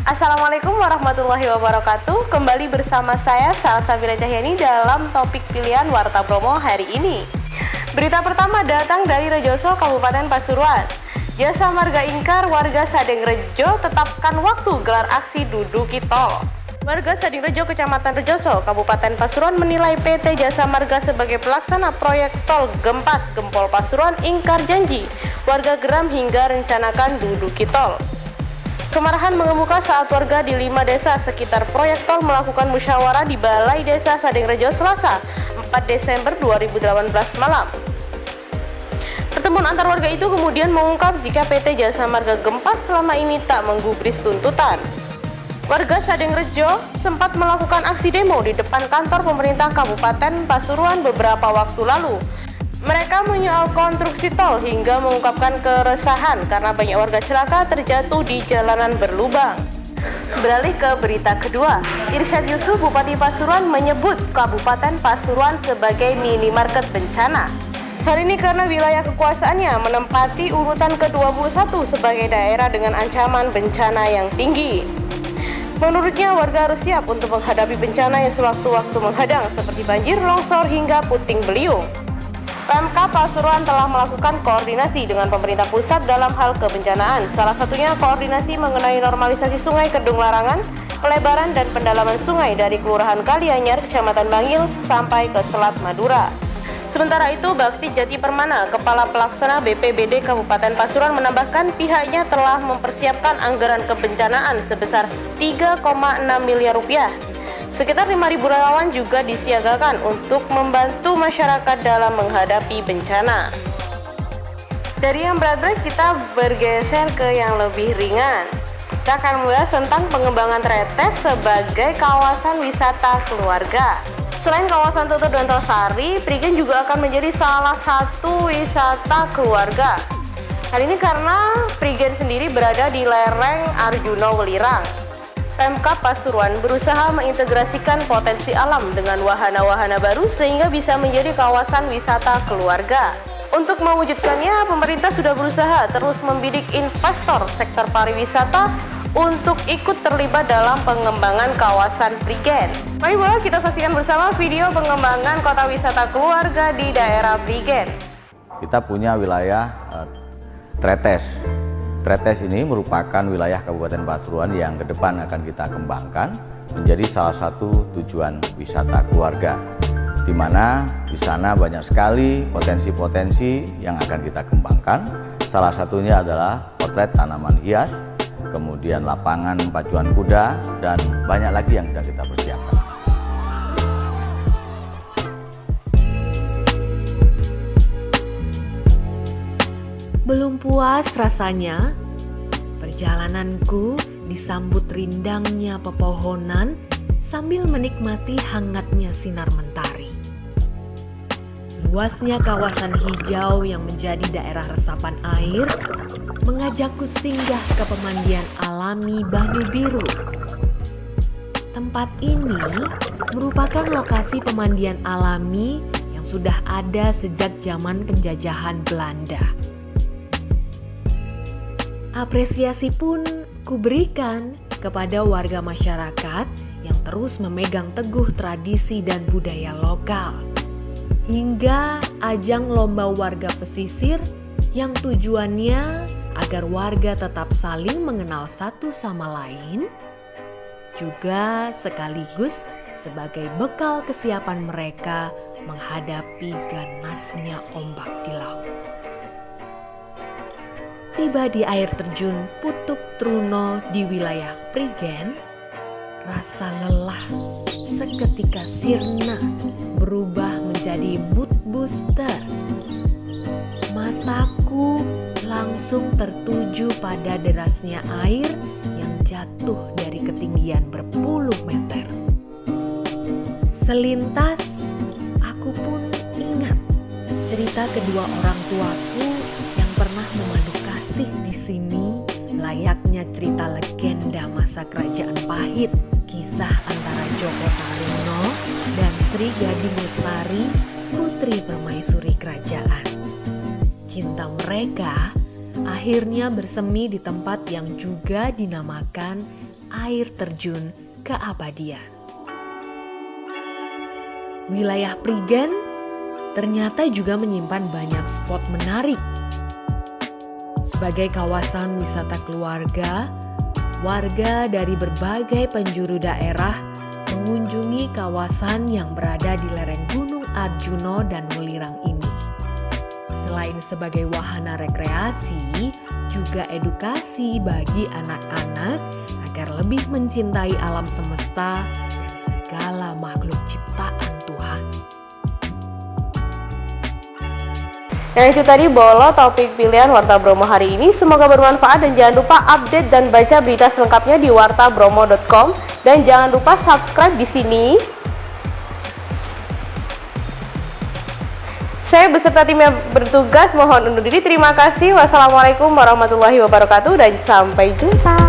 Assalamualaikum warahmatullahi wabarakatuh. Kembali bersama saya Salsabila Cahyani dalam topik pilihan Warta Promo hari ini. Berita pertama datang dari Rejoso, Kabupaten Pasuruan. Jasa Marga ingkar warga Sadengrejo tetapkan waktu gelar aksi duduki tol. Warga Sadengrejo, Kecamatan Rejoso, Kabupaten Pasuruan menilai PT Jasa Marga sebagai pelaksana proyek tol Gempas Gempol Pasuruan ingkar janji. Warga geram hingga rencanakan duduki tol. Kemarahan mengemuka saat warga di 5 desa sekitar proyek tol melakukan musyawarah di Balai Desa Sadengrejo Selasa 4 Desember 2018 malam. Pertemuan antar warga itu kemudian mengungkap jika PT Jasa Marga Gempas selama ini tak menggubris tuntutan. Warga Sadengrejo sempat melakukan aksi demo di depan kantor pemerintah Kabupaten Pasuruan beberapa waktu lalu. Mereka menyoal konstruksi tol hingga mengungkapkan keresahan karena banyak warga celaka terjatuh di jalanan berlubang. Beralih ke berita kedua, Irsyad Yusuf, Bupati Pasuruan menyebut Kabupaten Pasuruan sebagai minimarket bencana. Hal ini karena wilayah kekuasaannya menempati urutan ke-21 sebagai daerah dengan ancaman bencana yang tinggi. Menurutnya warga harus siap untuk menghadapi bencana yang sewaktu-waktu menghadang seperti banjir, longsor, hingga puting beliung. Pemkab Pasuruan telah melakukan koordinasi dengan pemerintah pusat dalam hal kebencanaan. Salah satunya koordinasi mengenai normalisasi sungai Kedung Larangan, pelebaran dan pendalaman sungai dari Kelurahan Kalianyar, Kecamatan Bangil sampai ke Selat Madura. Sementara itu, Bakti Jati Permana, Kepala Pelaksana BPBD Kabupaten Pasuruan menambahkan pihaknya telah mempersiapkan anggaran kebencanaan sebesar 3,6 miliar rupiah. Sekitar 5.000 relawan juga disiagakan untuk membantu masyarakat dalam menghadapi bencana. Dari yang berat-berat kita bergeser ke yang lebih ringan. Kita akan membahas tentang pengembangan Tretes sebagai kawasan wisata keluarga. Selain kawasan Tutur dan Tosari, Prigen juga akan menjadi salah satu wisata keluarga. Hal ini karena Prigen sendiri berada di lereng Arjuna Welirang. Pemkab Pasuruan berusaha mengintegrasikan potensi alam dengan wahana-wahana baru sehingga bisa menjadi kawasan wisata keluarga. Untuk mewujudkannya, pemerintah sudah berusaha terus membidik investor sektor pariwisata untuk ikut terlibat dalam pengembangan kawasan Prigen. Mari kita saksikan bersama video pengembangan kota wisata keluarga di daerah Prigen. Kita punya wilayah Tretes. Tretes ini merupakan wilayah Kabupaten Pasuruan yang ke depan akan kita kembangkan menjadi salah satu tujuan wisata keluarga, di mana di sana banyak sekali potensi-potensi yang akan kita kembangkan. Salah satunya adalah potret tanaman hias, kemudian lapangan pacuan kuda, dan banyak lagi yang sudah kita persiapkan. Belum puas rasanya, perjalananku disambut rindangnya pepohonan sambil menikmati hangatnya sinar mentari. Luasnya kawasan hijau yang menjadi daerah resapan air mengajakku singgah ke pemandian alami Banyu Biru. Tempat ini merupakan lokasi pemandian alami yang sudah ada sejak zaman penjajahan Belanda. Apresiasi pun kuberikan kepada warga masyarakat yang terus memegang teguh tradisi dan budaya lokal. Hingga ajang lomba warga pesisir yang tujuannya agar warga tetap saling mengenal satu sama lain, juga sekaligus sebagai bekal kesiapan mereka menghadapi ganasnya ombak di laut. Tiba di air terjun Putuk Truno di wilayah Prigen, rasa lelah seketika sirna berubah menjadi mood booster. Mataku langsung tertuju pada derasnya air yang jatuh dari ketinggian berpuluh meter. Selintas aku pun ingat cerita kedua orang tuaku yang pernah memandu kasih di sini, layaknya cerita legenda masa kerajaan Pahit, kisah antara Joko Taruna dan Sri Gading Lestari, putri permaisuri kerajaan. Cinta mereka akhirnya bersemi di tempat yang juga dinamakan air terjun keabadian. Wilayah Prigen ternyata juga menyimpan banyak spot menarik. Sebagai kawasan wisata keluarga, warga dari berbagai penjuru daerah mengunjungi kawasan yang berada di lereng Gunung Arjuno dan Welirang ini. Selain sebagai wahana rekreasi, juga edukasi bagi anak-anak agar lebih mencintai alam semesta dan segala makhluk ciptaan Tuhan. Yang itu tadi Bolo topik pilihan Warta Bromo hari ini. Semoga bermanfaat dan jangan lupa update dan baca berita selengkapnya di wartabromo.com dan jangan lupa subscribe di sini. Saya beserta tim yang bertugas mohon undur diri. Terima kasih. Wassalamualaikum warahmatullahi wabarakatuh dan sampai jumpa.